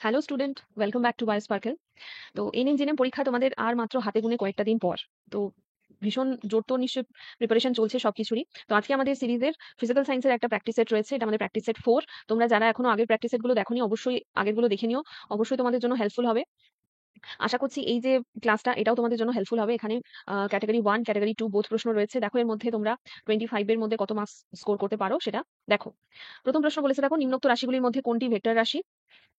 Hello student, welcome back to Biosparkle. তো NNGM পরীক্ষা তোমাদের আর মাত্র হাতে গুনে কয়েকটা দিন পর। তো ভীষণ জোর তো নিশ্চয়ই প্রিপারেশন চলছে সবকিছুরই। তো আজকে আমাদের সিরিজের ফিজিক্যাল সায়েন্সের একটা প্র্যাকটিস সেট রয়েছে, এটা আমাদের প্র্যাকটিস সেট 4। তোমরা যারা এখনো আগের প্র্যাকটিস সেটগুলো দেখোনি অবশ্যই আগেরগুলো দেখে নিও, অবশ্যই তোমাদের জন্য হেল্পফুল হবে। আশা করছি এই যে ক্লাসটা এটাও তোমাদের জন্য হেল্পফুল হবে। এখানে ক্যাটাগরি 1 ক্যাটাগরি 2 বোথ প্রশ্ন রয়েছে। দেখো এর মধ্যে তোমরা 25 এর মধ্যে কত মার্কস স্কোর করতে পারো সেটা দেখো। প্রথম প্রশ্ন বলেছে, দেখো নিম্নোক্ত রাশিগুলির মধ্যে কোনটি ভেক্টর রাশি?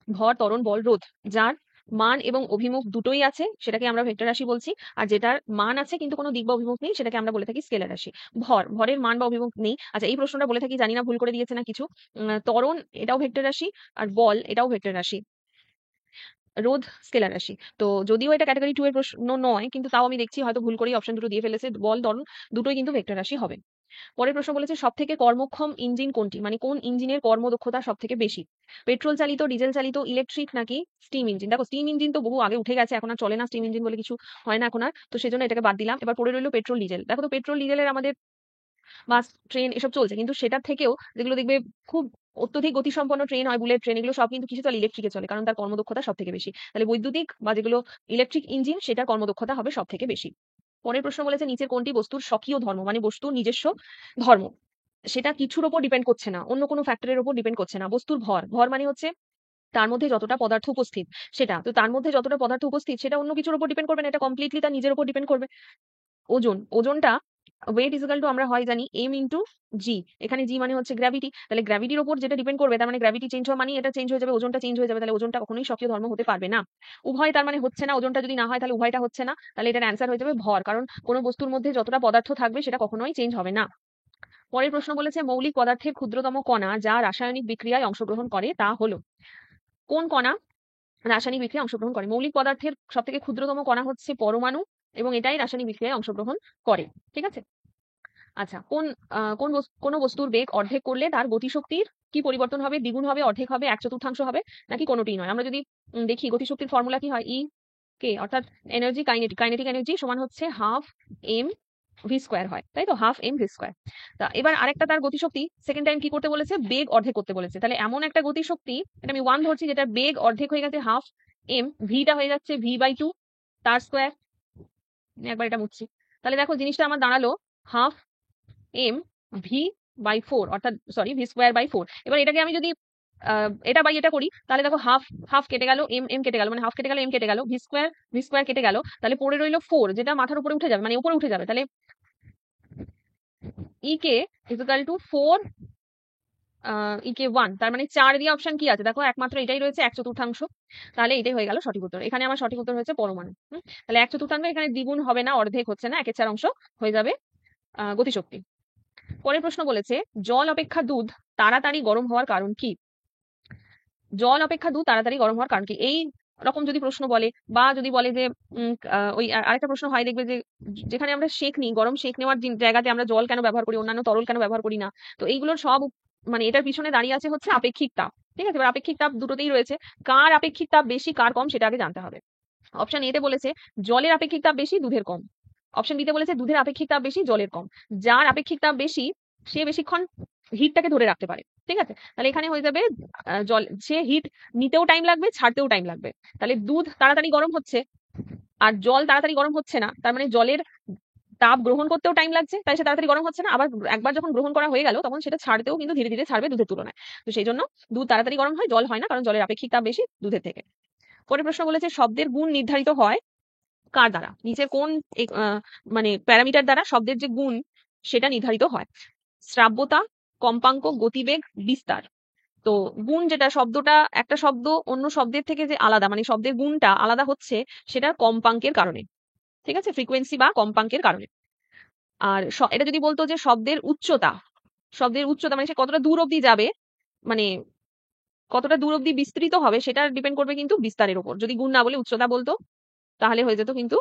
ভর, ত্বরণ, বল, রোধ যার মান এবং অভিমুখ দুটোই আছে সেটাকে আমরা ভেক্টর রাশি বলছি। আর যেটার মান আছে কিন্তু কোনো দিক বা অভিমুখ নেই সেটাকে আমরা বলে থাকি স্কেলার রাশি। ভরের মান বা অভিমুখ নেই। আচ্ছা, এই প্রশ্নটা বলে থাকি, জানি না ভুল করে দিয়েছে না কিছু। ত্বরণ এটাও ভেক্টর রাশি, আর বল এটাও ভেক্টর রাশি, রোধ স্কেলার রাশি। তো যদিও এটা ক্যাটাগরি 2 এর প্রশ্ন নয়, কিন্তু তাও আমি দেখছি হয়তো ভুল করেই অপশন দুটো দিয়ে ফেলেছে। বল, ত্বরণ দুটোই কিন্তু ভেক্টর রাশি হবে। পরের প্রশ্ন বলেছে, সব থেকে কর্মক্ষম ইঞ্জিন কোনটি? মানে কোন ইঞ্জিনের কর্মদক্ষতা সব থেকে বেশি? পেট্রোল চালিত, ডিজেল চালিত, ইলেকট্রিক নাকি স্টিম ইঞ্জিন? দেখো স্টিম ইঞ্জিন তো বহু আগে উঠে গেছে, এখন আর চলে না, স্টিম ইঞ্জিন বলে কিছু হয় না এখন আর, তো সেজন্য এটাকে বাদ দিলাম। এবার পড়ে রইলো পেট্রোল ডিজেল। দেখো তো পেট্রোল ডিজেলের আমাদের বাস, ট্রেন এসব চলছে, কিন্তু সেটার থেকেও যেগুলো দেখবে খুব অত্যধিক গতিসম্পন্ন ট্রেন হয়, বুলেট ট্রেন, এগুলো সব কিন্তু কিছু চলে ইলেকট্রিকে চলে, কারণ তার কর্মদক্ষতা সব থেকে বেশি। তাহলে বৈদ্যুতিক বা যেগুলো ইলেকট্রিক ইঞ্জিন সেটার কর্মদক্ষতা হবে সব থেকে বেশি। পরের প্রশ্ন বলেছে, নিচের কোনটি বস্তুর স্বকীয় ধর্ম? মানে বস্তুর নিজস্ব ধর্ম, সেটা কিছুর উপর ডিপেন্ড করছে না, অন্য কোনো ফ্যাক্টরের উপর ডিপেন্ড করছে না। বস্তুর ভর, ভর মানে হচ্ছে তার মধ্যে যতটা পদার্থ উপস্থিত সেটা, তো তার মধ্যে যতটা পদার্থ উপস্থিত সেটা অন্য কিছুর উপর ডিপেন্ড করবে না, এটা কমপ্লিটলি তার নিজের উপর ডিপেন্ড করবে। ওজন, ওজনটা ওয়েট ইজিক্যাল টু আমরা হয় জানি এম ইন্টু জি। এখানে জি মানে হচ্ছে গ্র্যাভিটি, তাহলে গ্র্যাভিটির উপর যেটা ডিপেন্ড করবে, তার মানে গ্র্যাভিটি চেঞ্জ হওয়া মানে এটা চেঞ্জ হয়ে যাবে, ওজনটা চেঞ্জ হয়ে যাবে, তাহলে ওজনটা কখনোই স্বকীয় ধর্ম হতে পারবে না। উভয় তার মানে হচ্ছে না, ওজনটা যদি না হয় তাহলে উভয়টা হচ্ছে না, তাহলে এটার অ্যান্সার হয়ে যাবে ভর, কারণ কোনো বস্তুর মধ্যে যতটা পদার্থ থাকবে সেটা কখনোই চেঞ্জ হবে না। পরের প্রশ্ন বলেছে, মৌলিক পদার্থের ক্ষুদ্রতম কণা যা রাসায়নিক বিক্রিয়ায় অংশগ্রহণ করে তা হলো? কোন কণা রাসায়নিক বিক্রিয়ায় অংশগ্রহণ করে? মৌলিক পদার্থের সব থেকে ক্ষুদ্রতম কণা হচ্ছে পরমাণু, এবং এটাই রাসায়নিক বিক্রিয়ায় অংশগ্রহণ করে। ঠিক আছে। আচ্ছা, কোনো বস্তুর বেগ অর্ধেক করলে তার গতিশক্তির কি পরিবর্তন হবে? দ্বিগুণ হবে, অর্ধেক হবে, এক চতুর্থাংশ হবে, নাকি কোনোটিই নয়? আমরা যদি দেখি গতিশক্তির ফর্মুলা কি হয়, ই কে অর্থাৎ এনার্জি কাইনেটিক, কাইনেটিক এনার্জি সমান হচ্ছে হাফ এম ভি স্কোয়ার হয়, তাই তো, হাফ এম ভি স্কোয়ার। তা এবার আরেকটা তার গতিশক্তি সেকেন্ড টাইম কি করতে বলেছে? বেগ অর্ধেক করতে বলেছে। তাহলে এমন একটা গতিশক্তি, এটা আমি 1 ধরছি, যেটা বেগ অর্ধেক হয়ে গেছে হাফ এম, ভিটা হয়ে যাচ্ছে ভি/2 তার স্কোয়ার। একবার এটা মুছছি। তাহলে দেখো জিনিসটা আমার দাঁড়ালো হাফ এম ভি/4, অর্থাৎ সরি ভি²/4। এবার এটাকে আমি যদি এটা বাই এটা করি, তাহলে দেখো হাফ হাফ কেটে গেল, এম এম কেটে গেল, মানে হাফ কেটে গেল, এম কেটে গেল, ভি² কেটে গেল, তাহলে পড়ে রইলো 4, যেটা মাথার উপরে উঠে যাবে, মানে উপরে উঠে যাবে। তাহলে ই কে ইকুয়াল টু 4 ই কে 1, তার মানে 4 দিয়ে অপশন কি আছে? দেখো একমাত্র এটাই রয়েছে, এক চতুর্থাংশ। তাহলে এটাই হয়ে গেল সঠিক উত্তর। এখানে আমার সঠিক উত্তর হয়েছে পরমাণু। তাহলে এক চতুর্থাংশ, এখানে দ্বিগুণ হবে না, অর্ধেক হচ্ছে না, 1/4 অংশ হয়ে যাবে গতিশক্তি। পরের প্রশ্ন বলেছে, জল অপেক্ষা দুধ তাড়াতাড়ি গরম হওয়ার কারণ কি? জল অপেক্ষা দুধ তাড়াতাড়ি গরম হওয়ার কারণ কি? এই রকম যদি প্রশ্ন বলে, বা যদি বলে যে ওই আরেকটা প্রশ্ন হয়, দেখবে যে যেখানে আমরা সেক নিই, গরম সেক নেওয়ার জায়গাতে আমরা জল কেন ব্যবহার করি, অন্যান্য তরল কেন ব্যবহার করি না? তো এইগুলোর সব মানে এটার পিছনে দাঁড়িয়ে আছে হচ্ছে আপেক্ষিক তাপ। ঠিক আছে, এবার আপেক্ষিক তাপ দুটোতেই রয়েছে, কার আপেক্ষিক তাপ বেশি কার কম সেটা আগে জানতে হবে। অপশন এতে বলেছে জলের আপেক্ষিক তাপ বেশি দুধের কম, অপশন বিতে বলেছে দুধের আপেক্ষিক তাপ বেশি জলের কম। যার আপেক্ষিক তাপ বেশি সে বেশিক্ষণ হিটটাকে ধরে রাখতে পারে। ঠিক আছে, তাহলে এখানে হয়ে যাবে জল, সে হিট নিতেও টাইম লাগবে, ছাড়তেও টাইম লাগবে। তাহলে দুধ তাড়াতাড়ি গরম হচ্ছে আর জল তাড়াতাড়ি গরম হচ্ছে না, তার মানে জলের তাপ গ্রহণ করতেও টাইম লাগছে, তাই সে তাড়াতাড়ি গরম হচ্ছে না। আবার একবার যখন গ্রহণ করা হয়ে গেল তখন সেটা ছাড়তেও কিন্তু ধীরে ধীরে ছাড়বে দুধের তুলনায়। তো সেই জন্য দুধ তাড়াতাড়ি গরম হয়, জল হয় না, কারণ জলের আপেক্ষিক তাপ বেশি দুধের থেকে। পরের প্রশ্ন বলেছে, শব্দের গুণ নির্ধারিত হয় কার দ্বারা? নিচের কোন মানে প্যারামিটার দ্বারা শব্দের যে গুণ সেটা নির্ধারিত হয়? শ্রাব্যতা, কম্পাঙ্ক, গতিবেগ, বিস্তার। তো গুণ যেটা, শব্দটা একটা শব্দ অন্য শব্দের থেকে যে আলাদা, মানে শব্দের গুণটা আলাদা হচ্ছে সেটার কম্পাঙ্কের কারণে। ঠিক আছে, ফ্রিকোয়েন্সি বা কম্পাঙ্কের কারণে। আর এটা যদি বলতো যে শব্দের উচ্চতা, শব্দের উচ্চতা মানে সে কতটা দূর অব্দি যাবে, মানে কতটা দূর অব্দি বিস্তৃত হবে, সেটা ডিপেন্ড করবে কিন্তু বিস্তারের উপর। যদি গুণ না বলে উচ্চতা বলতো তাহলে হয়ে যেত কিন্তু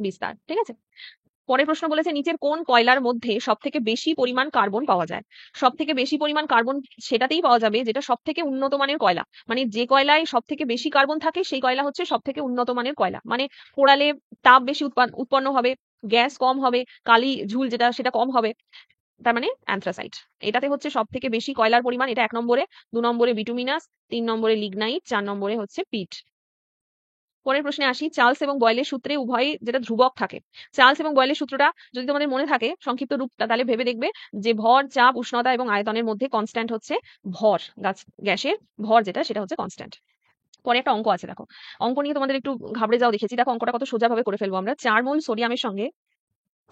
বিস্তার। ঠিক আছে। পরের প্রশ্ন বলেছে, নিচের কোন কয়লার মধ্যে সব থেকে বেশি পরিমাণ কার্বন পাওয়া যায়? সব থেকে বেশি পরিমাণ কার্বন সেটাতেই পাওয়া যাবে যেটা সব থেকে উন্নত মানের কয়লা, মানে যে কয়লায় সব থেকে বেশি কার্বন থাকে সেই কয়লা হচ্ছে সব থেকে উন্নত মানের কয়লা। মানে পোড়ালে তাপ বেশি উৎপন্ন হবে, গ্যাস কম হবে, কালি ঝুল যেটা সেটা কম হবে। তার মানে অ্যান্থ্রাসাইট। এটাতে হচ্ছে সব থেকে বেশি কয়লার পরিমাণ, এটা 1 নম্বরে, 2 নম্বরে বিটুমিনাস, 3 নম্বরে লিগনাইট, 4 নম্বরে হচ্ছে পিট। পরের প্রশ্নে আসি, চার্লস এবং বয়েলের সূত্রে উভয়ই যেটা ধ্রুবক থাকে। চার্লস এবং বয়েলের সূত্রটা যদি তোমাদের মনে থাকে সংক্ষিপ্ত রূপটা, তাহলে ভেবে দেখবে যে ভর, চাপ, উষ্ণতা এবং আয়তনের মধ্যে কনস্ট্যান্ট হচ্ছে ভর। গ্যাসের ভর যেটা, সেটা হচ্ছে কনস্ট্যান্ট। পরে একটা অঙ্ক আছে দেখো, অঙ্ক নিয়ে তোমাদের একটু ঘাবড়ে যাও দেখেছি। দেখো অঙ্কটা কত সোজাভাবে করে ফেলবো আমরা। 4 মোল সোডিয়ামের সঙ্গে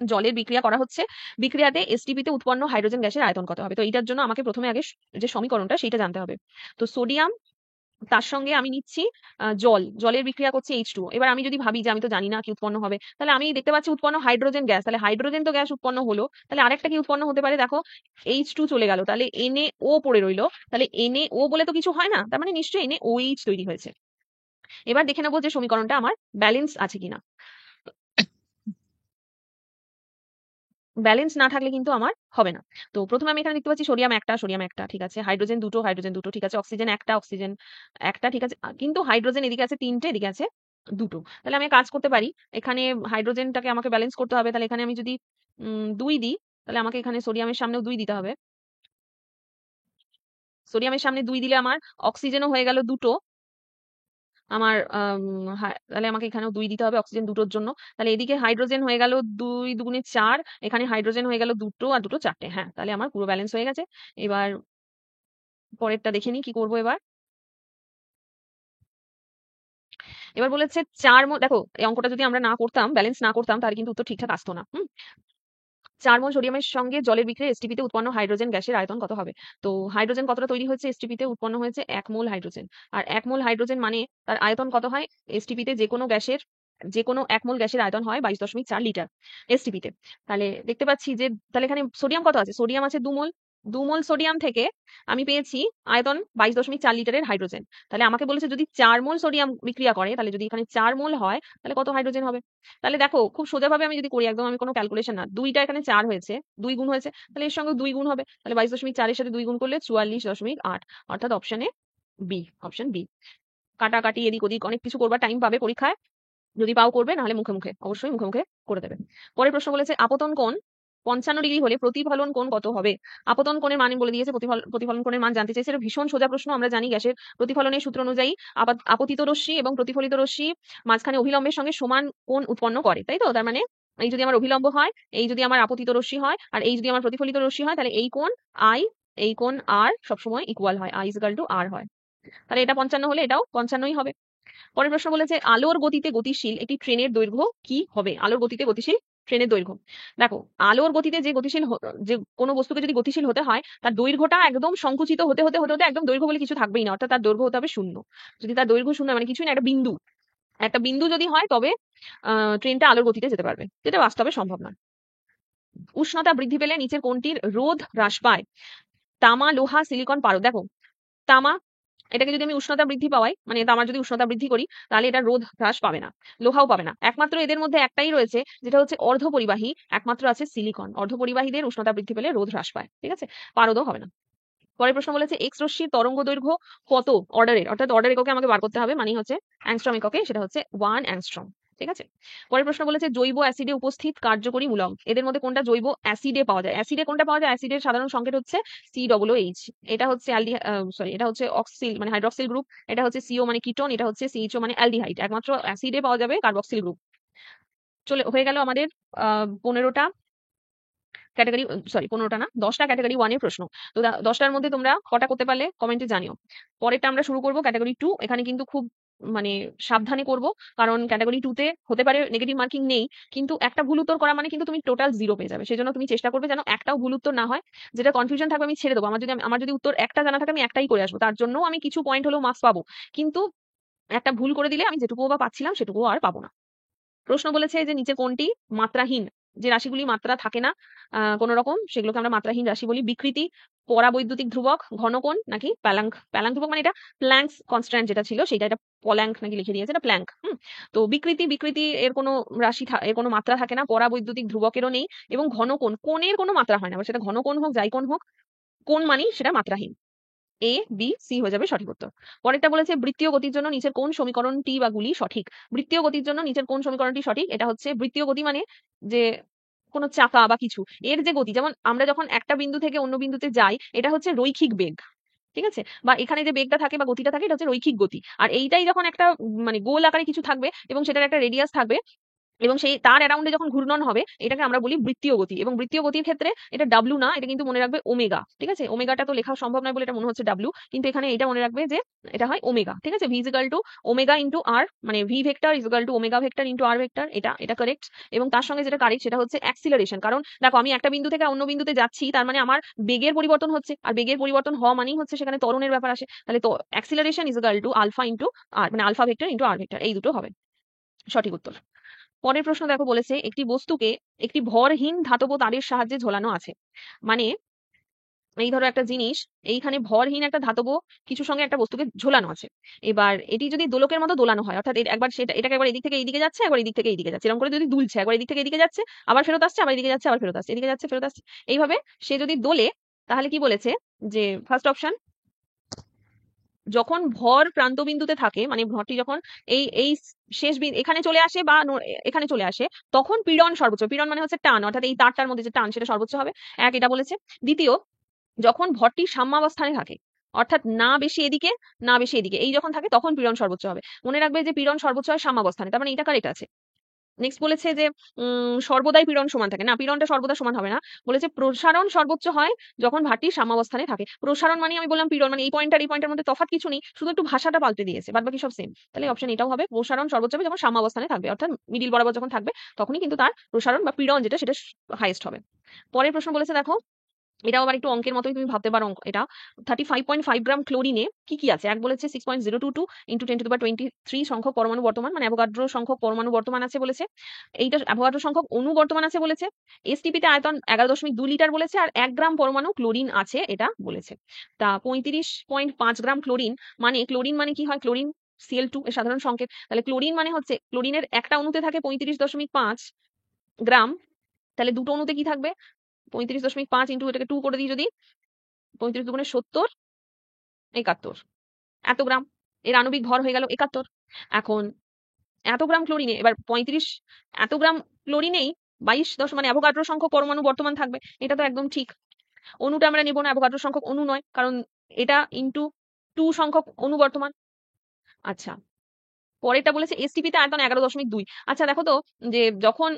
জলের বিক্রিয়া করা হচ্ছে, বিক্রিয়াতে এসটিপি তে উৎপন্ন হাইড্রোজেন গ্যাসের আয়তন কত হবে? তো এটার জন্য আমাকে প্রথমে আগে যে সমীকরণটা সেইটা জানতে হবে। তো সোডিয়াম, তার সঙ্গে আমি নিচ্ছি জল, জলের বিক্রিয়া করছে H2O। এবার আমি যদি ভাবি যে আমি তো জানি না কি উৎপন্ন হবে, তাহলে আমি দেখতে পাচ্ছি উৎপন্ন হাইড্রোজেন গ্যাস, তাহলে হাইড্রোজেন তো গ্যাস উৎপন্ন হলো, তাহলে আরেকটা কি উৎপন্ন হতে পারে? দেখো H2 চলে গেল, তাহলে NaO পড়ে রইলো, তাহলে NaO বলে তো কিছু হয় না, তার মানে নিশ্চয়ই NaOH তৈরি হয়েছে। এবার দেখে নেবো যে সমীকরণটা আমার ব্যালেন্স আছে কিনা। ব্যালেন্স না থাকলে কিন্তু আমার হবে না। তো প্রথমে আমি এখানে দেখতে পাচ্ছি সোডিয়াম একটা, সোডিয়াম একটা, ঠিক আছে, হাইড্রোজেন দুটো, হাইড্রোজেন দুটো, ঠিক আছে, অক্সিজেন একটা, অক্সিজেন একটা, ঠিক আছে, কিন্তু হাইড্রোজেন এদিকে আছে তিনটে, এদিকে আছে দুটো। তাহলে আমি কাজ করতে পারি, এখানে হাইড্রোজেনটাকে আমাকে ব্যালেন্স করতে হবে, তাহলে এখানে আমি যদি 2 দিই, তাহলে আমাকে এখানে সোডিয়ামের সামনেও 2 দিতে হবে। সোডিয়ামের সামনে 2 দিলে আমার অক্সিজেনও হয়ে গেল দুটো, আমার তাহলে আমাকে এখানেও 2 দিতে হবে অক্সিজেন দুটোর জন্য। তাহলে এদিকে হাইড্রোজেন হয়ে গেল 2 দুগুণে 4, এখানে হাইড্রোজেন হয়ে গেল দুটো আর দুটো 4টে। হ্যাঁ, তাহলে আমার পুরো ব্যালেন্স হয়ে গেছে। এবার পরেরটা দেখে নিই কি করবো এবার। এবার বলেছে 4 মোল, দেখো এই অঙ্কটা যদি আমরা না করতাম, ব্যালেন্স না করতাম, তাহলে কিন্তু উত্তর ঠিকঠাক আসতো না। 4 মোল সোডিয়ামের সঙ্গে জলের বিক্রিয়ায় এসটিপি তে উৎপন্ন হাইড্রোজেন গ্যাসের আয়তন কত হবে? তো হাইড্রোজেন কতটা তৈরি হয়েছে? এসটিপি তে উৎপন্ন হয়েছে 1 মোল হাইড্রোজেন। আর 1 মোল হাইড্রোজেন মানে তার আয়তন কত হয়? এসটিপি তে যে কোনো 1 মোল গ্যাসের আয়তন হয় 22.4 লিটার এসটিপি তে। তাহলে দেখতে পাচ্ছি যে তাহলে এখানে সোডিয়াম কত আছে? সোডিয়াম আছে 2 মোল। 2 মোল সোডিয়াম থেকে আমি পেয়েছি আয়তন 22.4 লিটারের হাইড্রোজেন। তাহলে আমাকে বলেছে যদি 4 মোল সোডিয়াম বিক্রিয়া করে, তাহলে যদি এখানে 4 মোল হয়, তাহলে কত হাইড্রোজেন হবে? তাহলে দেখো খুব সোজাভাবে আমি যদি করি, একদম আমি কোনো ক্যালকুলেশন না, 2টা এখানে 4 হয়েছে, 2 গুণ হয়েছে, তাহলে এর সঙ্গে 2 গুণ হবে, তাহলে 22.4 এর সাথে 2 গুণ করলে 44.8, অর্থাৎ অপশনে বি, অপশন বি। কাটাকাটি এদিক ওদিক অনেক কিছু করবার টাইম পাবে পরীক্ষায়, যদি পাও করবে, নাহলে মুখে মুখে, অবশ্যই মুখে মুখে করে দেবে। পরের প্রশ্ন বলেছে আপতন কোণ 55 ডিগ্রি হলে প্রতিফলন কোণ কত হবে? আপতন কোণের মান বলে দিয়েছে, প্রতিফলন কোণের মান জানতে চাইছে। এটা ভীষণ সোজা প্রশ্ন, আমরা জানি গ্যাসের প্রতিফলনের সূত্র অনুযায়ী আপতিত রশ্মি এবং প্রতিফলিত রশ্মি মাঝখানে অভিলম্বের সঙ্গে সমান কোণ উৎপন্ন করে, তাই তো? তার মানে এই যদি আমার অভিলম্ব হয়, এই যদি আমার আপতিত রশ্মি হয়, আর এই যদি আমার প্রতিফলিত রশ্মি হয়, তাহলে এই কোণ আই, এই কোণ আর সবসময় ইকুয়াল হয়, আই ইকুয়াল টু আর হয়। তাহলে এটা 55 হলে এটাও 55ই হবে। পরের প্রশ্ন বলেছে আলোর গতিতে গতিশীল একটি ট্রেনের দৈর্ঘ্য কি হবে? আলোর গতিতে গতিশীল ট্রেনের দৈর্ঘ্য। দেখো আলোর গতিতে যে যে কোনো বস্তুকে যদি গতিশীল হতে হয়, তার দৈর্ঘ্যটা একদম সংকুচিত হতে হতে হতে হতে একদম দৈর্ঘ্য বলে কিছু থাকবেই না, অর্থাৎ তার দৈর্ঘ্য হতে হবে 0। যদি তার দৈর্ঘ্য 0 মানে কিছুই না, একটা বিন্দু যদি হয়, তবে ট্রেনটা আলোর গতিতে যেতে পারবে, যেটা বাস্তবে সম্ভব নয়। উষ্ণতা বৃদ্ধি পেলে নিচের কোনটির রোধ হ্রাস পায়? তামা, লোহা, সিলিকন, পারদ। দেখো তামা, এটাকে যদি আমি উষ্ণতা বৃদ্ধি পাওয়াই, মানে তামার যদি উষ্ণতা বৃদ্ধি করি, তাহলে এটা রোধ হ্রাস পাবে না, লোহাও পাবে না। একমাত্র এদের মধ্যে একটাই রয়েছে যেটা হচ্ছে অর্ধপরিবাহী, একমাত্র আছে সিলিকন। অর্ধপরিবাহীদের উষ্ণতা বৃদ্ধি পেলে রোধ হ্রাস পায়, ঠিক আছে, পারদও হবে না। পরের প্রশ্ন বলেছে এক্স রশ্মির তরঙ্গ দৈর্ঘ্য কত অর্ডারের, অর্থাৎ অর্ডার এককে আমাকে বার করতে হবে, মানে হচ্ছে অ্যাংস্ট্রম এককে, সেটা হচ্ছে 1 অ্যাংস্ট্রম, ঠিক আছে। পরের প্রশ্ন বলেছে জৈব অ্যাসিডে উপস্থিত কার্যকরী মূলক, এদের মধ্যে কোনটা জৈব অ্যাসিডে পাওয়া যায়? অ্যাসিডে কোনটা পাওয়া যায়? অ্যাসিডের সাধারণ সংকেত হচ্ছে COOH, এটা হচ্ছে এটা হচ্ছে অক্সিল মানে হাইড্রক্সিল গ্রুপ, এটা হচ্ছে CO মানে কিটোন, এটা হচ্ছে CHO মানে অ্যালডিহাইড। একমাত্র অ্যাসিডে পাওয়া যাবে কার্বক্সিল গ্রুপ। চলে হয়ে গেল আমাদের 15টা ক্যাটাগরি, সরি 15টা না, 10টা ক্যাটাগরি 1 এর প্রশ্ন। তো 10টার মধ্যে তোমরা কটা করতে পারলে কমেন্টে জানিও। পরেরটা আমরা শুরু করব ক্যাটাগরি 2। এখানে কিন্তু খুব মানে সাবধানে করব, কারণ ক্যাটাগরি 2 তে হতে পারে নেগেটিভ মার্কিং নেই, কিন্তু একটা ভুল উত্তর করা মানে কিন্তু তুমি টোটাল 0 পেয়ে যাবে। সেজন্য তুমি চেষ্টা করবে যেন একটাও ভুল উত্তর না হয়, যেটা কনফিউশন থাকবে আমি ছেড়ে দেবো। আমার যদি উত্তর একটা জানা থাকে, আমি একটাই করে আসবো, তার জন্য আমি কিছু পয়েন্ট হলেও মার্কস পাবো, কিন্তু একটা ভুল করে দিলে আমি যেটুকুও বা পাচ্ছিলাম সেটুকুও আর পাবো না। প্রশ্ন বলেছে যে নিচে কোনটি মাত্রাহীন, যে রাশিগুলি মাত্রা থাকে না কোন রকম, সেগুলোকে আমরা মাত্রাহীন রাশি বলি। বিকৃতি, পরাবৈদ্যুতিক ধ্রুবক, ঘনকোণ নাকি প্যালাঙ্ক। প্যালাঙ্ক ধ্রুবক মানে এটা প্ল্যাঙ্কস কনস্ট্যান্ট যেটা ছিল সেটা, এটা পল্যাঙ্ক নাকি লিখে দিয়েছে, এটা প্ল্যাঙ্ক। তো বিকৃতি এর কোনো এর কোনো মাত্রা থাকে না, পরাবৈদ্যুতিক ধ্রুবকেরও নেই, এবং ঘনকোণ, কোণের কোনো মাত্রা হয় না, সেটা ঘনকোণ হোক যাই কোণ হোক, কোণ মানেই সেটা মাত্রাহীন। A, B, C হয়ে যাবে সঠিক উত্তর। পরেরটা বলেছে বৃত্তীয় গতির জন্য নিচের কোন সমীকরণটি বা গুলি সঠিক? বৃত্তীয় গতির জন্য নিচের কোন সমীকরণটি সঠিক? এটা হচ্ছে বৃত্তীয় গতি মানে যে কোনো চাকা বা কিছু, এর যে গতি, যেমন আমরা যখন একটা বিন্দু থেকে অন্য বিন্দুতে যাই, এটা হচ্ছে রৈখিক বেগ, ঠিক আছে? বা এখানে যে বেগটা থাকে বা গতিটা থাকে, এটা হচ্ছে রৈখিক গতি। আর এইটাই যখন একটা মানে গোল আকারে কিছু থাকবে এবং সেটার একটা রেডিয়াস থাকবে এবং সেই তার অ্যারাউন্ডে যখন ঘূর্ণন হবে, এটাকে আমরা বলি বৃত্তীয় গতি। এবং বৃত্তীয় গতির ক্ষেত্রে এটা ডাব্লু না, এটা কিন্তু মনে রাখবে ওমেগা, ঠিক আছে? ওমেগাটা তো লেখা সম্ভব নয় বলে এটা মনে হচ্ছে ডাব্লু, কিন্তু এখানে এটা মনে রাখবে যে এটা হয় ওমেগা, ঠিক আছে? V is equal to omega into R, মানে V vector is equal to omega vector into R vector. এটা কারেক্ট। এবং তার সঙ্গে যেটা কারেক্ট সেটা হচ্ছে অ্যাক্সিলারেশন। কারণ দেখো, আমি একটা বিন্দু থেকে অন্য বিন্দুতে যাচ্ছি, তার মানে আমার বেগের পরিবর্তন হচ্ছে, আর বেগের পরিবর্তন হওয়া মানেই হচ্ছে সেখানে ত্বরণের ব্যাপার আসে। তাহলে তো acceleration is equal to alpha into R, মানে alpha vector into R vector, এই দুটো হবে সঠিক উত্তর। পরের প্রশ্ন দেখো, বলেছে একটি বস্তুকে একটি ভরহীন ধাতব তারের সাহায্যে ঝোলানো আছে। মানে এই ধরো একটা জিনিস, এইখানে ভরহীন একটা ধাতব কিছুর সঙ্গে একটা বস্তুকে ঝোলানো আছে। এবার এটি যদি দোলকের মতো দোলানো হয়, অর্থাৎ একবার এটাকে একবার এদিক থেকে এইদিকে যাচ্ছে, একবার এদিক থেকে এইদিকে যাচ্ছে, এরকম করে যদি দুলছে, একবার এদিক থেকে এদিকে যাচ্ছে, আবার ফেরত আসছে, আবার এদিকে যাচ্ছে, আবার ফেরত আসছে, এদিকে যাচ্ছে, ফেরত আসছে, এইভাবে সে যদি দোলে, তাহলে কি বলেছে যে ফার্স্ট অপশন, যখন ভর প্রান্তবিন্দুতে থাকে, মানে ভরটি যখন এই এই শেষ এখানে চলে আসে বা এখানে চলে আসে, তখন পীড়ন সর্বোচ্চ। পীড়ন মানে হচ্ছে টান, অর্থাৎ এই তারটার মধ্যে যে টান সেটা সর্বোচ্চ হবে। এটা বলেছে। দ্বিতীয়, যখন ভরটি সাম্যাবস্থানে থাকে, অর্থাৎ না বেশি এদিকে না বেশি এদিকে, এই যখন থাকে তখন পীড়ন সর্বোচ্চ হবে। মনে রাখবে যে পীড়ন সর্বোচ্চ হয় সাম্যাবস্থানে, তার মানে এটা কারেক্ট আছে। নেক্সট বলেছে যে সর্বদাই পীড়ন সমান থাকে না, পীড়নটা সর্বদা সমান হবে না। বলেছে প্রসারণ সর্বোচ্চ হয় যখন ভারটি সাম্যাবস্থানে থাকে। প্রসারণ মানে আমি বললাম পীড়ন, মানে এই পয়েন্টের মধ্যে তফাৎ কিছু নেই, শুধু একটু ভাষাটা পাল্টে দিয়েছে, বাদ বাকি সব সেম। তাহলে অপশন এটাও হবে, প্রসারণ সর্বোচ্চ হবে যখন সাম্যাবস্থানে থাকবে, অর্থাৎ মিডিল বরাবর যখন থাকবে তখনই কিন্তু তার প্রসারণ বা পীড়ন যেটা সেটা হাইয়েস্ট হবে। পরের প্রশ্ন বলেছে দেখো, এটাও আবার একটু অঙ্কের মতোই, তুমি ভাবতে পারো এটা। 35.5 গ্রাম ক্লোরিনে কি কি আছে? এক বলেছে 6.022 ইন্টু 10⁻23 সংখ্যক পরমাণু বর্তমান, মানে অ্যাভোগাড্রো সংখ্যক পরমাণু বর্তমান আছে বলেছে। এইটা অ্যাভোগাড্রো সংখ্যক অণু বর্তমান আছে বলেছে। এসটিপিতে আয়তন 11.2 লিটার বলেছে, আর 1 গ্রাম পরমাণু ক্লোরিন আছে এটা বলেছে। তা 35.5 গ্রাম ক্লোরিন, মানে ক্লোরিন মানে কি হয়? ক্লোরিন Cl2 এর সাধারণ সংকেত। তাহলে ক্লোরিন মানে হচ্ছে ক্লোরিনের একটা অণুতে থাকে 35.5 গ্রাম, তাহলে দুটো অণুতে কি থাকবে? 35.5 ইন্টু এটাকে 2 করে দিই যদি, 35 দুগুণে 70, 71 এত গ্রাম। এর আণবিক ভর হয়ে গেল 71। এখন এত গ্রাম ক্লোরিনে, এবার 35 এত গ্রাম ক্লোরিনেই 22 মানে অ্যাভোগাড্রো সংখ্যক পরমাণু বর্তমান থাকবে, এটা তো একদম ঠিক। অণুটা আমরা নেব না, অ্যাভোগাড্রো সংখ্যক অণু নয়, কারণ এটা ইন্টু 2 সংখ্যক অণু বর্তমান। আচ্ছা, পরেরটা বলেছে এসটিপিতে আয়তন 11.2। আচ্ছা দেখো তো, যে যখন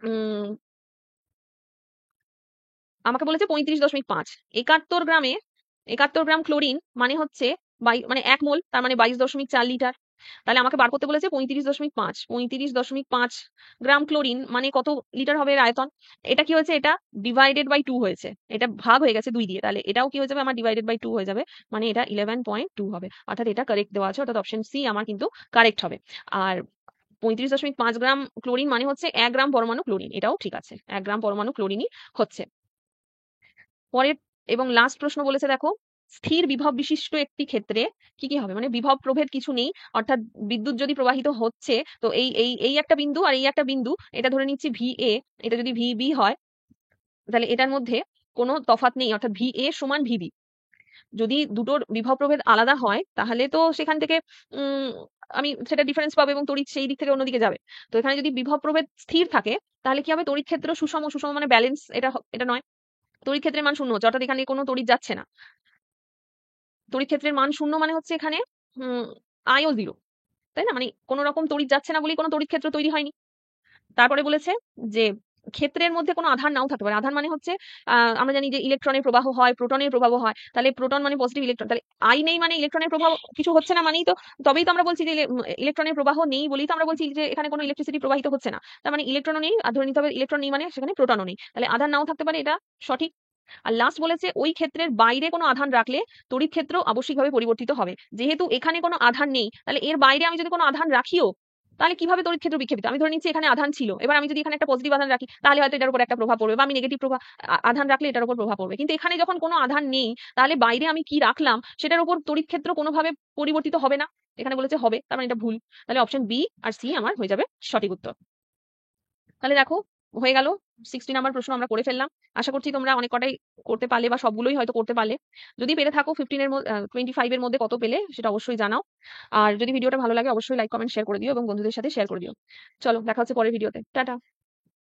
উম আমাকে বলেছে 35.5, 71 গ্রাম ক্লোরিন মানে হচ্ছে মানে 1 মোল, তার মানে 22.4 লিটার। তাহলে আমাকে বার করতে বলেছে 35.5 গ্রাম ক্লোরিন মানে কত লিটার হবে এর আয়তন। এটা কি হয়েছে? এটা ডিভাইডেড বাই 2 হয়েছে, এটা ভাগ হয়ে গেছে 2 দিয়ে, তাহলে এটাও কি হয়ে যাবে আমার? ডিভাইডেড বাই 2 হয়ে যাবে, মানে এটা 11.2 হবে। অর্থাৎ এটা কারেক্ট দেওয়া আছে, অর্থাৎ অপশন সি আমার কিন্তু কারেক্ট হবে। আর 35.5 গ্রাম ক্লোরিন মানে হচ্ছে 1 গ্রাম পরমাণু ক্লোরিন, এটাও ঠিক আছে, 1 গ্রাম পরমাণু ক্লোরিনই হচ্ছে। পরের এবং লাস্ট প্রশ্ন বলেছে দেখো, স্থির বিভব বিশিষ্ট একটি ক্ষেত্রে কি কি হবে? মানে বিভব প্রভেদ কিছু নেই, অর্থাৎ বিদ্যুৎ যদি প্রবাহিত হচ্ছে, তো এই একটা বিন্দু আর এই একটা বিন্দু, এটা ধরে নিচ্ছি VA, এটা যদি VB হয়, তাহলে এটার মধ্যে কোনো তফাৎ নেই, অর্থাৎ VA সমান VB। যদি দুটোর বিভব প্রভেদ আলাদা হয়, তাহলে তো সেখান থেকে উম আমি সেটা ডিফারেন্স পাবো এবং তড়িৎ সেই দিক থেকে অন্যদিকে যাবে। তো এখানে যদি বিভব প্রভেদ স্থির থাকে, তাহলে কি হবে? তড়িৎ ক্ষেত্র সুষম, সুষম মানে ব্যালেন্স, এটা নয়। তড়িৎ ক্ষেত্রের মান 0 হচ্ছে, অর্থাৎ এখানে কোনো তড়িৎ যাচ্ছে না। তড়িৎ ক্ষেত্রের মান 0 মানে হচ্ছে এখানে আইও 0, তাই না? মানে কোনো রকম তড়িৎ যাচ্ছে না বলেই কোনো তড়িৎ ক্ষেত্র তৈরি হয়নি। তারপরে বলেছে যে ক্ষেত্রের মধ্যে কোনো আধান নাও থাকতে পারে। আধান মানে হচ্ছে আমরা জানি যে ইলেকট্রনের প্রবাহ হয়, প্রোটনের প্রবাহ হয়। তাহলে প্রোটন মানে পজিটিভ ইলেকট্রন। তাহলে আই নেই মানে ইলেকট্রনের প্রবাহ কিছু হচ্ছে না মানেই তো, তবেই তো আমরা বলছি যে ইলেকট্রনের প্রবাহ নেই বলেই তো আমরা বলছি যে এখানে কোনো ইলেকট্রিসিটি প্রবাহিত হচ্ছে না। তার মানে ইলেকট্রনও নেই, আর ধরে নিতে হবে ইলেকট্রন নেই মানে সেখানে প্রোটনও নেই। তাহলে আধান নাও থাকতে পারে, এটা সঠিক। আর লাস্ট বলেছে ওই ক্ষেত্রের বাইরে কোনো আধান রাখলে তড়িৎ ক্ষেত্র আবশ্যিকভাবে পরিবর্তিত হবে। যেহেতু এখানে কোনো আধান নেই, তাহলে এর বাইরে আমি যদি কোনো আধান রাখিও, তাহলে কিভাবে তড়িৎ ক্ষেত্র বিক্ষেপিত? আমি ধরে নিচ্ছি এখানে আধান ছিল, এবার আমি যদি এখানে একটা পজিটিভ আধান রাখি, তাহলে হয়তো এটার উপর একটা প্রভাব পড়বে, বা আমি নেগেটিভ আধান রাখলে এটার উপর প্রভাব পড়বে। কিন্তু এখানে যখন কোনো আধান নেই, তাহলে বাইরে আমি কি রাখলাম সেটার উপর তড়িৎ ক্ষেত্র কোনোভাবে পরিবর্তিত হবে না। এখানে বলেছে হবে, তার মানে এটা ভুল। তাহলে অপশন বি আর সি আমার হয়ে যাবে সঠিক উত্তর। তাহলে দেখো, হয়ে গেল 60 নাম্বার প্রশ্ন আমরা করে ফেললাম। আশা করছি তোমরা অনেক কটাই করতে পারলে, বা সবগুলোই হয়তো করতে পারলে। যদি পেরে থাকো 25 এর মধ্যে কত পেলে সেটা অবশ্যই জানাও। আর যদি ভিডিওটা ভালো লাগে অবশ্যই লাইক কমেন্ট শেয়ার করে দিও এবং বন্ধুদের সাথে শেয়ার করে দিও। চলো দেখা হচ্ছে পরের ভিডিওতে, টাটা।